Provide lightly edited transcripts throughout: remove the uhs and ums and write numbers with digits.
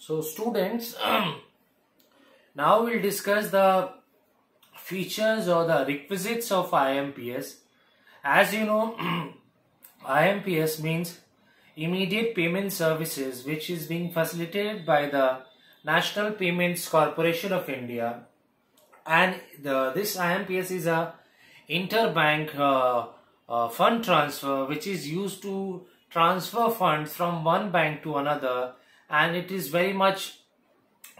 So students, now we'll discuss the features or the requisites of IMPS. As you know, IMPS means immediate payment services, which is being facilitated by the National Payments Corporation of India, and this IMPS is a interbank fund transfer, which is used to transfer funds from one bank to another, and it is very much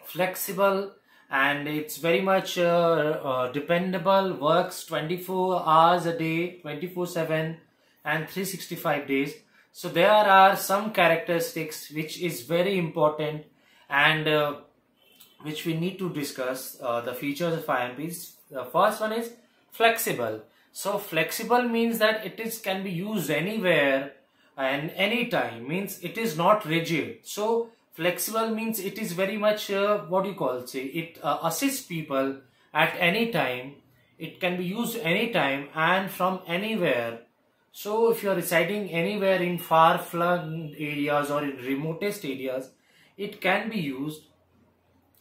flexible and it's very much dependable, works 24 hours a day, 24/7 and 365 days. So there are some characteristics which is very important and which we need to discuss, the features of IMPS. The first one is flexible. So flexible means that it can be used anywhere and anytime, means it is not rigid. So flexible means it is very much it assists people at any time. It can be used anytime and from anywhere. So if you are residing anywhere in far-flung areas or in remotest areas, it can be used,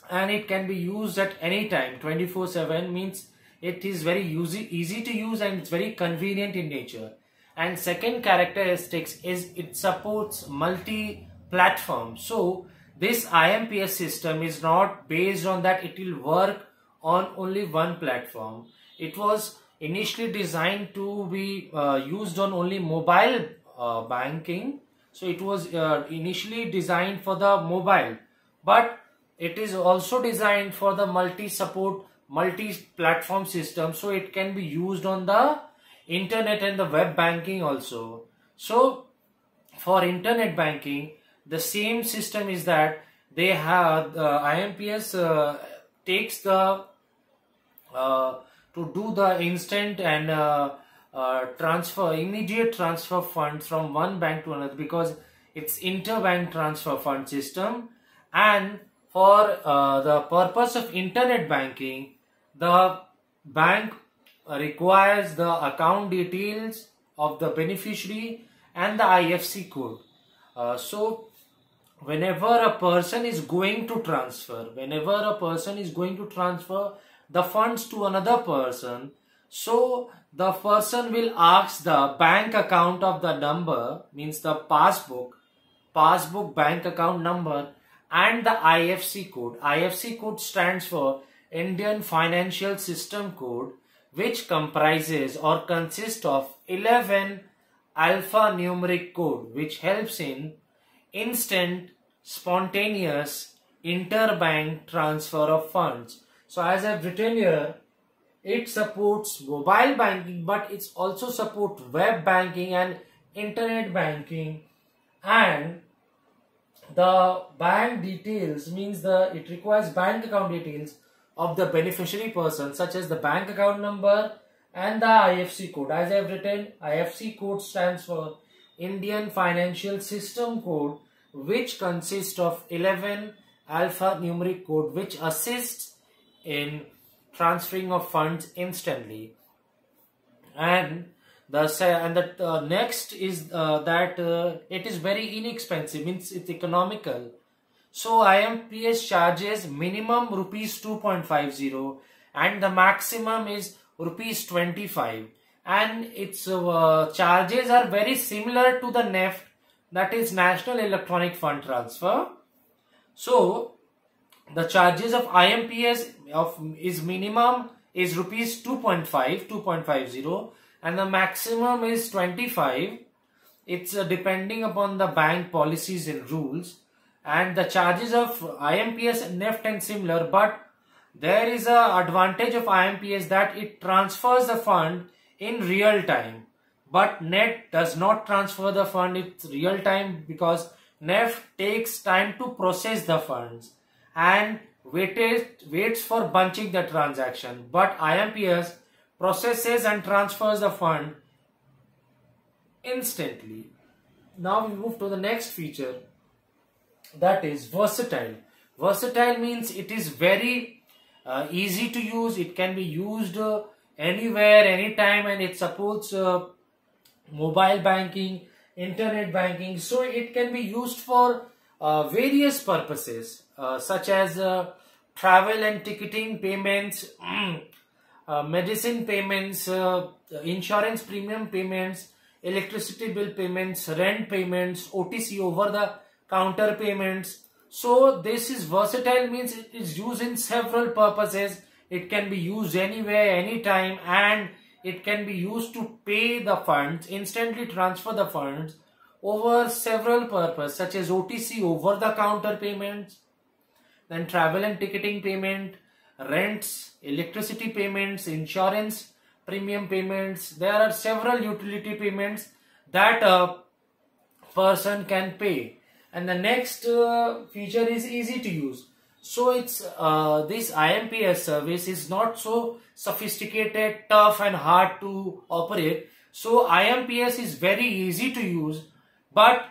and it can be used at any time. 24/7 means it is very easy to use and it's very convenient in nature. And second characteristics is it supports multi-platform. So this IMPS system is not based on that it will work on only one platform. It was initially designed to be used on only mobile banking. So it was initially designed for the mobile, but it is also designed for the multi-platform system. So it can be used on the internet and the web banking also. So for internet banking, the same system is that they have IMPS takes the to do the instant and immediate transfer funds from one bank to another, because it's interbank transfer fund system. And for the purpose of internet banking, the bank requires the account details of the beneficiary and the IFSC code. So whenever a person is going to transfer the funds to another person, so the person will ask the bank account of the number, means the passbook bank account number, and the IFSC code. IFSC code stands for Indian Financial System Code, which comprises or consists of 11 alphanumeric code, which helps in instant, spontaneous interbank transfer of funds. So as I've written here, it supports mobile banking, but it also supports web banking and internet banking. And the bank details means it requires bank account details of the beneficiary person, such as the bank account number and the IFSC code. As I have written, IFSC code stands for Indian Financial System Code, which consists of 11 alphanumeric code, which assists in transferring of funds instantly. And the next is that it is very inexpensive, means it's economical. So IMPS charges minimum rupees 2.50 and the maximum is rupees 25, and its charges are very similar to the NEFT, that is National Electronic Fund Transfer. So the charges of IMPS is minimum is rupees 2.50 and the maximum is 25. It's depending upon the bank policies and rules. And the charges of IMPS, NEFT and similar, but there is a advantage of IMPS that it transfers the fund in real time, but NEFT does not transfer the fund in real time, because NEFT takes time to process the funds and waits for bunching the transaction, but IMPS processes and transfers the fund instantly. Now we move to the next feature, that is versatile. Versatile means it is very easy to use. It can be used anywhere, anytime, and it supports mobile banking, internet banking. So it can be used for various purposes. such as travel and ticketing payments, medicine payments, insurance premium payments, electricity bill payments, rent payments, OTC over the counter payments. So this is versatile, means it is used in several purposes. It can be used anywhere, anytime, and it can be used to pay the funds, instantly transfer the funds over several purposes such as OTC over the counter payments, then travel and ticketing payment, rents, electricity payments, insurance premium payments. There are several utility payments that a person can pay. And the next feature is easy to use. So it's this IMPS service is not so sophisticated, tough and hard to operate. So IMPS is very easy to use, but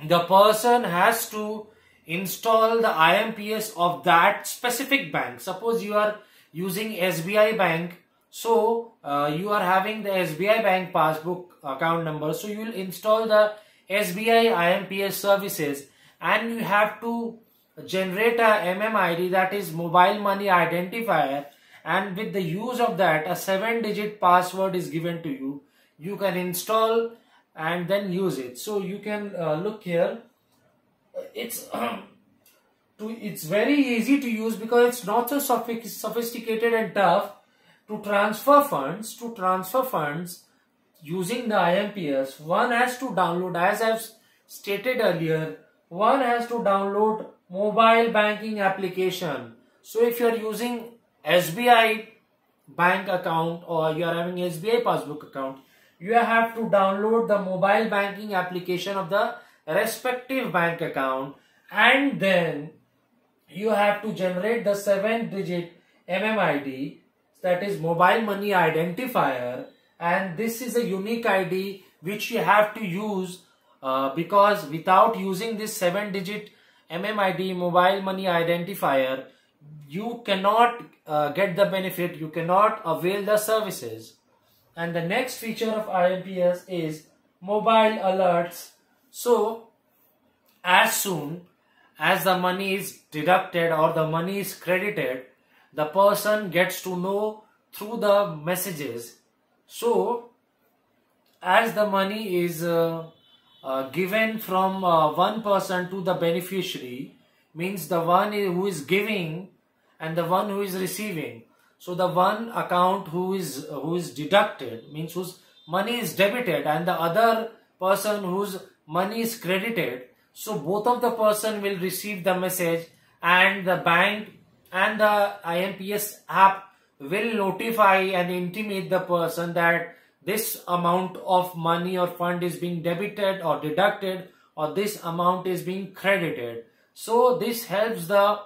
the person has to install the IMPS of that specific bank. Suppose you are using SBI Bank, so you are having the SBI Bank passbook account number, so you will install the SBI IMPS services, and you have to generate a MMID, that is mobile money identifier, and with the use of that a 7-digit password is given to you. You can install and then use it. So you can look here. It's very easy to use because it's not so sophisticated and tough to transfer funds. Using the IMPS, one has to download, as I've stated earlier, one has to download mobile banking application. So if you are using SBI bank account or you are having SBI passbook account, you have to download the mobile banking application of the respective bank account, and then you have to generate the 7-digit MMID, that is mobile money identifier, and this is a unique ID which you have to use because without using this 7-digit MMID mobile money identifier, you cannot get the benefit, you cannot avail the services. And the next feature of IMPS is mobile alerts. So as soon as the money is deducted or the money is credited, the person gets to know through the messages. So as the money is given from one person to the beneficiary, means the one who is giving and the one who is receiving. So the one account who is deducted, means whose money is debited, and the other person whose money is credited. So both of the person will receive the message, and the bank and the IMPS app will notify and intimate the person that this amount of money or fund is being debited or deducted, or this amount is being credited. So this helps the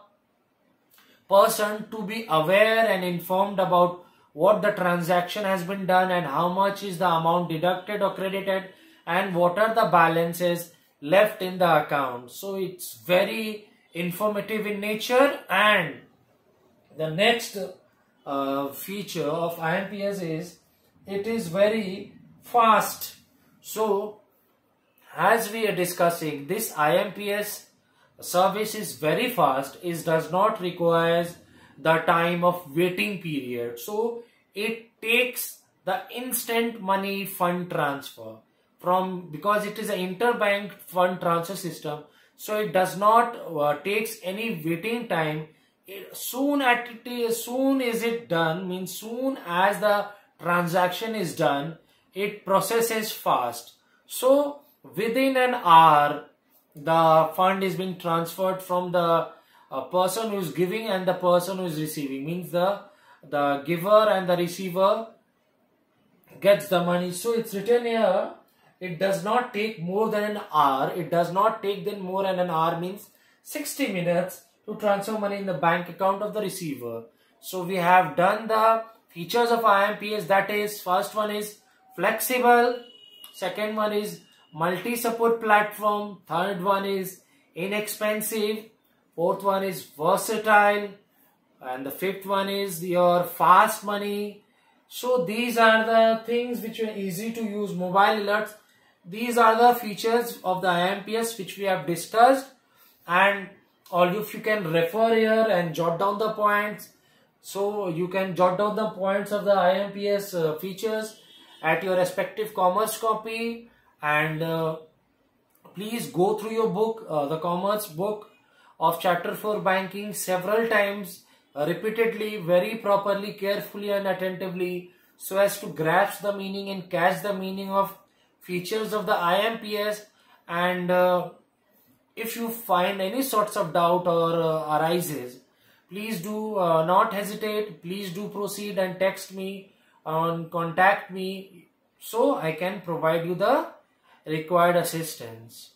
person to be aware and informed about what the transaction has been done and how much is the amount deducted or credited and what are the balances left in the account. So it's very informative in nature. And the next feature of IMPS is it is very fast. So as we are discussing, this IMPS service is very fast. It does not require the time of waiting period. So it takes the instant money fund transfer from, because it is an interbank fund transfer system. So it does not takes any waiting time. Soon is it done, means soon as the transaction is done, it processes fast. So within an hour, the fund is being transferred from the person who is giving and the person who is receiving, means the giver and the receiver gets the money. So it's written here, it does not take more than an hour. It does not take then more than an hour, means 60 minutes to transfer money in the bank account of the receiver. So we have done the features of IMPS, that is, first one is flexible, second one is multi-support platform, third one is inexpensive, fourth one is versatile, and the fifth one is your fast money. So these are the things which are easy to use. Mobile alerts, these are the features of the IMPS which we have discussed, and or if you can refer here and jot down the points. So you can jot down the points of the IMPS features at your respective commerce copy, and please go through your book, the commerce book of chapter 4 banking several times, repeatedly, very properly, carefully and attentively, so as to grasp the meaning and catch the meaning of features of the IMPS. And if you find any sorts of doubt or arises, please do not hesitate. Please do proceed and text me and contact me so I can provide you the required assistance.